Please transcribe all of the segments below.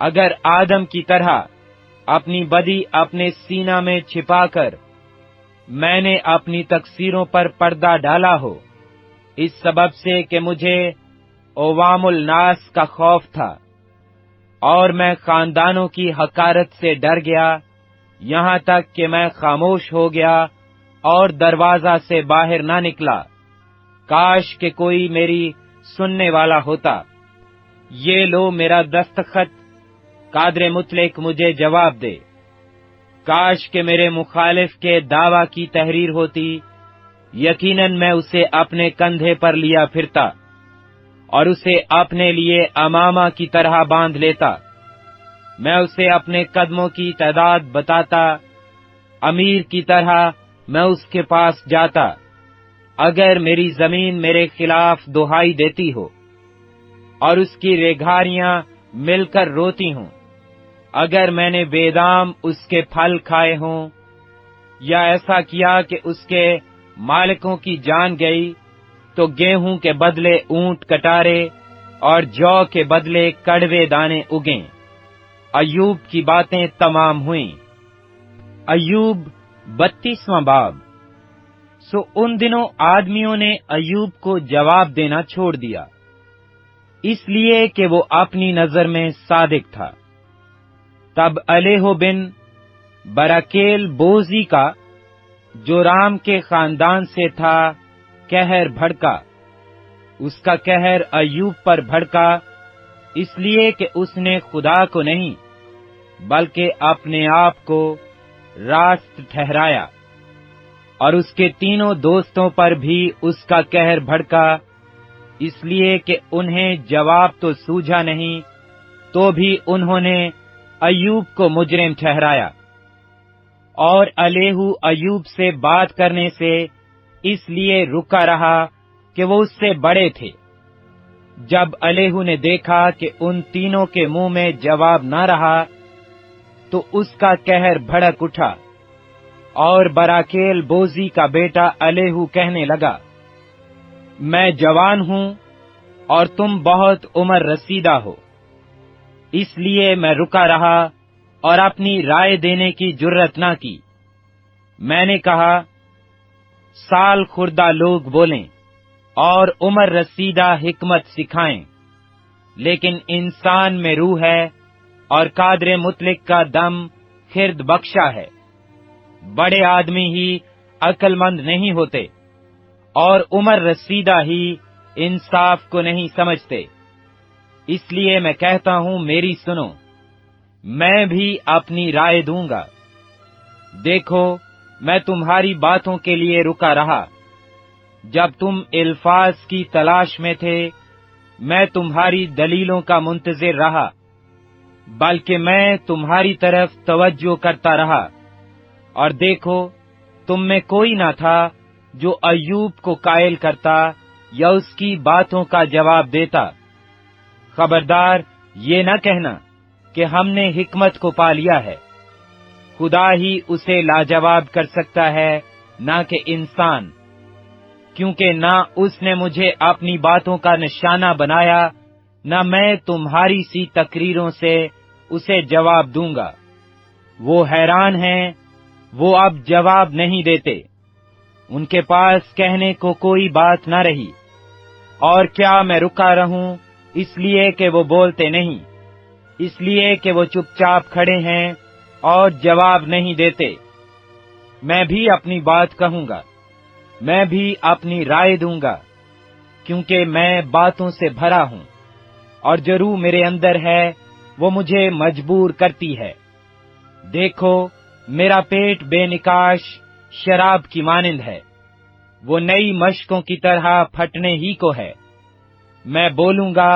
اگر آدم کی طرح اپنی بدی اپنے سینہ میں چھپا کر میں نے اپنی تقصیروں پر پردہ ڈالا ہو، اس سبب سے کہ مجھے عوام الناس کا خوف تھا اور میں خاندانوں کی حقارت سے ڈر گیا، یہاں تک کہ میں خاموش ہو گیا اور دروازہ سے باہر نہ نکلا، کاش کہ کوئی میری سننے والا ہوتا۔ یہ لو میرا دستخط، قادر مطلق مجھے جواب دے۔ کاش کہ میرے مخالف کے دعویٰ کی تحریر ہوتی، یقیناً میں اسے اپنے کندھے پر لیا پھرتا اور اسے اپنے لیے امامہ کی طرح باندھ لیتا۔ میں اسے اپنے قدموں کی تعداد بتاتا، امیر کی طرح میں اس کے پاس جاتا۔ اگر میری زمین میرے خلاف دہائی دیتی ہو اور اس کی ریگھاریاں مل کر روتی ہوں، اگر میں نے بے دام اس کے پھل کھائے ہوں یا ایسا کیا کہ اس کے مالکوں کی جان گئی، تو گیہوں کے بدلے اونٹ کٹارے اور جو کے بدلے کڑوے دانے اگیں۔ ایوب کی باتیں تمام ہوئیں۔ ایوب 32واں باب۔ سو ان دنوں آدمیوں نے ایوب کو جواب دینا چھوڑ دیا، اس لیے کہ وہ اپنی نظر میں صادق تھا۔ تب الیہو بن براکیل بوزی کا، جو رام کے خاندان سے تھا، قہر بھڑکا۔ اس کا قہر ایوب پر بھڑکا، اس لیے کہ اس نے خدا کو نہیں بلکہ اپنے آپ کو راست ٹھہرایا، اور اس کے تینوں دوستوں پر بھی اس کا قہر بھڑکا، اس لیے کہ انہیں جواب تو سوجھا نہیں، تو بھی انہوں نے ایوب کو مجرم ٹھہرایا۔ اور الیہو ایوب سے بات کرنے سے اس لیے رکا رہا کہ وہ اس سے بڑے تھے۔ جب الیہو نے دیکھا کہ ان تینوں کے منہ میں جواب نہ رہا، تو اس کا قہر بھڑک اٹھا، اور براکیل بوزی کا بیٹا الیہو کہنے لگا، میں جوان ہوں اور تم بہت عمر رسیدہ ہو، اس لیے میں رکا رہا اور اپنی رائے دینے کی جرت نہ کی۔ میں نے کہا، سال خوردہ لوگ بولیں اور عمر رسیدہ حکمت سکھائیں، لیکن انسان میں روح ہے اور قادر مطلق کا دم خرد بخشا ہے۔ بڑے آدمی ہی عقل مند نہیں ہوتے، اور عمر رسیدہ ہی انصاف کو نہیں سمجھتے۔ اس لیے میں کہتا ہوں، میری سنو، میں بھی اپنی رائے دوں گا۔ دیکھو، میں تمہاری باتوں کے لیے رکا رہا۔ جب تم الفاظ کی تلاش میں تھے، میں تمہاری دلیلوں کا منتظر رہا، بلکہ میں تمہاری طرف توجہ کرتا رہا، اور دیکھو، تم میں کوئی نہ تھا جو ایوب کو قائل کرتا یا اس کی باتوں کا جواب دیتا۔ خبردار یہ نہ کہنا کہ ہم نے حکمت کو پا لیا ہے، خدا ہی اسے لاجواب کر سکتا ہے، نہ کہ انسان، کیونکہ نہ اس نے مجھے اپنی باتوں کا نشانہ بنایا، نہ میں تمہاری سی تقریروں سے اسے جواب دوں گا۔ وہ حیران ہیں، وہ اب جواب نہیں دیتے، ان کے پاس کہنے کو کوئی بات نہ رہی۔ اور کیا میں رکا رہوں اس لیے کہ وہ بولتے نہیں، اس لیے کہ وہ چپ چاپ کھڑے ہیں اور جواب نہیں دیتے۔ میں بھی اپنی بات کہوں گا، میں بھی اپنی رائے دوں گا، کیونکہ میں باتوں سے بھرا ہوں، اور جو روح میرے اندر ہے وہ مجھے مجبور کرتی ہے۔ دیکھو، میرا پیٹ بے نکاش شراب کی مانند ہے، وہ نئی مشکوں کی طرح پھٹنے ہی کو ہے۔ میں بولوں گا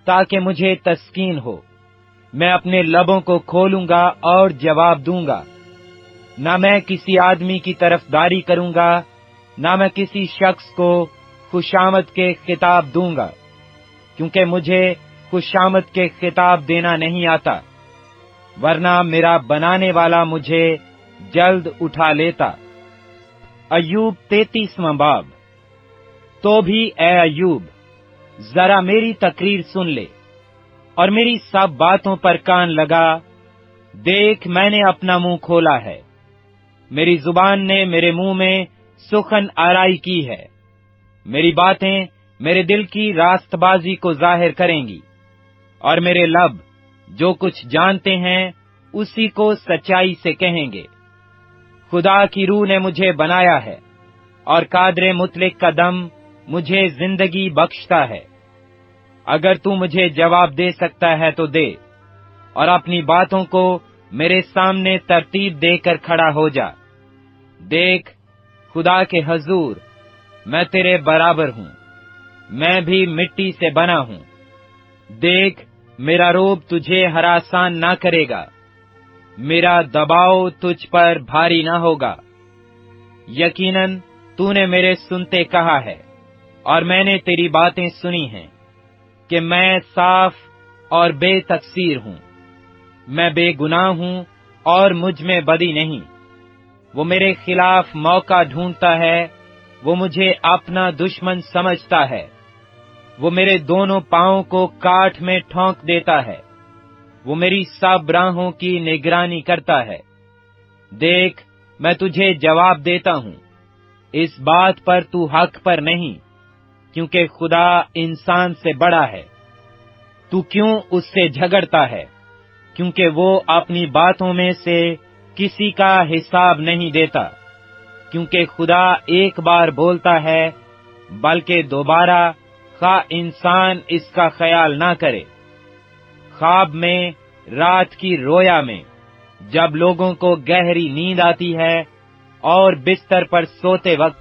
تاکہ مجھے تسکین ہو، میں اپنے لبوں کو کھولوں گا اور جواب دوں گا۔ نہ میں کسی آدمی کی طرفداری کروں گا، نہ میں کسی شخص کو خوشامد کے خطاب دوں گا، کیونکہ مجھے خوشامد کے خطاب دینا نہیں آتا، ورنہ میرا بنانے والا مجھے جلد اٹھا لیتا۔ ایوب 33واں باب۔ تو بھی اے ایوب، ذرا میری تقریر سن لے، اور میری سب باتوں پر کان لگا۔ دیکھ، میں نے اپنا منہ کھولا ہے، میری زبان نے میرے منہ میں سخن آرائی کی ہے۔ میری باتیں میرے دل کی راست بازی کو ظاہر کریں گی، اور میرے لب جو کچھ جانتے ہیں اسی کو سچائی سے کہیں گے۔ خدا کی روح نے مجھے بنایا ہے، اور قادر مطلق کا دم مجھے زندگی بخشتا ہے۔ اگر تو مجھے جواب دے سکتا ہے تو دے، اور اپنی باتوں کو میرے سامنے ترتیب دے کر کھڑا ہو جا۔ دیکھ، خدا کے حضور میں تیرے برابر ہوں، میں بھی مٹی سے بنا ہوں۔ دیکھ، میرا روب تجھے ہراسان نہ کرے گا، میرا دباؤ تجھ پر بھاری نہ ہوگا۔ یقیناً تو نے میرے سنتے کہا ہے، اور میں نے تیری باتیں سنی ہیں، کہ میں صاف اور بے تقصیر ہوں، میں بے گناہ ہوں اور مجھ میں بدی نہیں۔ وہ میرے خلاف موقع ڈھونڈتا ہے، وہ مجھے اپنا دشمن سمجھتا ہے۔ وہ میرے دونوں پاؤں کو کاٹ میں ٹھونک دیتا ہے، وہ میری سب راہوں کی نگرانی کرتا ہے۔ دیکھ، میں تجھے جواب دیتا ہوں، اس بات پر تو حق پر نہیں، کیونکہ خدا انسان سے بڑا ہے۔ تو کیوں اس سے جھگڑتا ہے؟ کیونکہ وہ اپنی باتوں میں سے کسی کا حساب نہیں دیتا۔ کیونکہ خدا ایک بار بولتا ہے، بلکہ دوبارہ خواہ انسان اس کا خیال نہ کرے۔ خواب میں، رات کی رویا میں، جب لوگوں کو گہری نیند آتی ہے اور بستر پر سوتے وقت،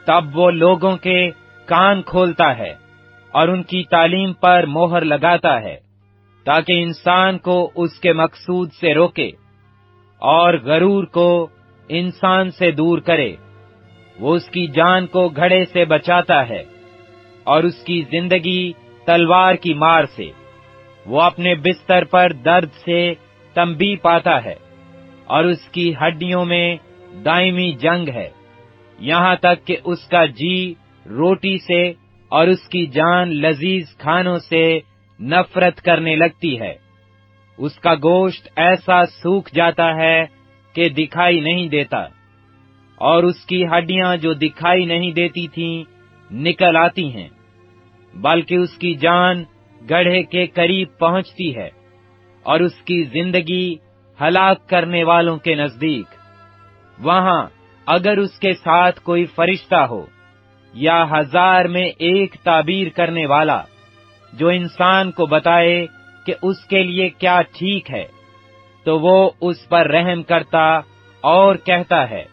تب وہ لوگوں کے کان کھولتا ہے اور ان کی تعلیم پر مہر لگاتا ہے، تاکہ انسان کو اس کے مقصود سے روکے اور غرور کو انسان سے دور کرے۔ وہ اس کی جان کو گھڑے سے بچاتا ہے اور اس کی زندگی تلوار کی مار سے۔ وہ اپنے بستر پر درد سے تنبیہ پاتا ہے، اور اس کی ہڈیوں میں دائمی جنگ ہے، یہاں تک کہ اس کا جی روٹی سے اور اس کی جان لذیذ کھانوں سے نفرت کرنے لگتی ہے۔ اس کا گوشت ایسا سوکھ جاتا ہے کہ دکھائی نہیں دیتا، اور اس کی ہڈیاں جو دکھائی نہیں دیتی تھیں نکل آتی ہیں، بلکہ اس کی جان گڑھے کے قریب پہنچتی ہے، اور اس کی زندگی ہلاک کرنے والوں کے نزدیک۔ وہاں اگر اس کے ساتھ کوئی فرشتہ ہو، یا 1000 میں ایک تعبیر کرنے والا، جو انسان کو بتائے کہ اس کے لیے کیا ٹھیک ہے، تو وہ اس پر رحم کرتا اور کہتا ہے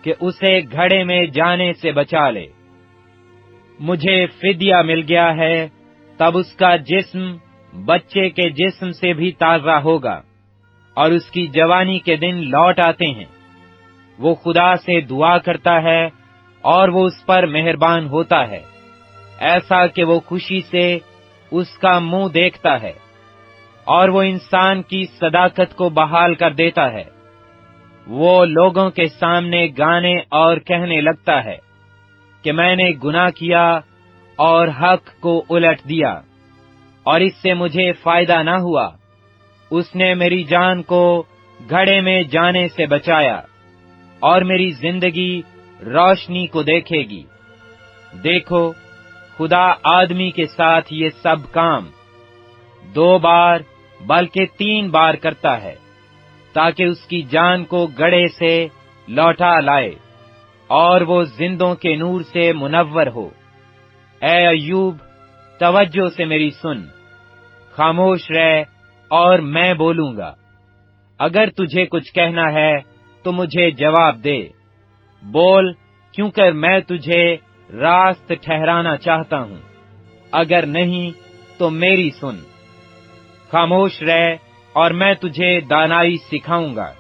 کہ اسے گھڑے میں جانے سے بچا لے۔ مجھے فدیہ مل گیا ہے، تب اس کا جسم بچے کے جسم سے بھی تازہ ہوگا، اور اس کی جوانی کے دن لوٹ آتے ہیں۔ وہ خدا سے دعا کرتا ہے، اور وہ اس پر مہربان ہوتا ہے، ایسا کہ وہ خوشی سے اس کا منہ دیکھتا ہے، اور وہ انسان کی صداقت کو بحال کر دیتا ہے۔ وہ لوگوں کے سامنے گانے اور کہنے لگتا ہے کہ میں نے گناہ کیا اور حق کو الٹ دیا، اور اس سے مجھے فائدہ نہ ہوا۔ اس نے میری جان کو گھڑے میں جانے سے بچایا، اور میری زندگی روشنی کو دیکھے گی۔ دیکھو، خدا آدمی کے ساتھ یہ سب کام 2 بار بلکہ 3 بار کرتا ہے، تاکہ اس کی جان کو گڑھے سے لوٹا لائے، اور وہ زندوں کے نور سے منور ہو۔ اے ایوب، توجہ سے میری سن، خاموش رہ اور میں بولوں گا۔ اگر تجھے کچھ کہنا ہے تو مجھے جواب دے، بول، کیونکہ میں تجھے راست ٹھہرانا چاہتا ہوں۔ اگر نہیں تو میری سن۔ خاموش رہ اور میں تجھے دانائی سکھاؤں گا۔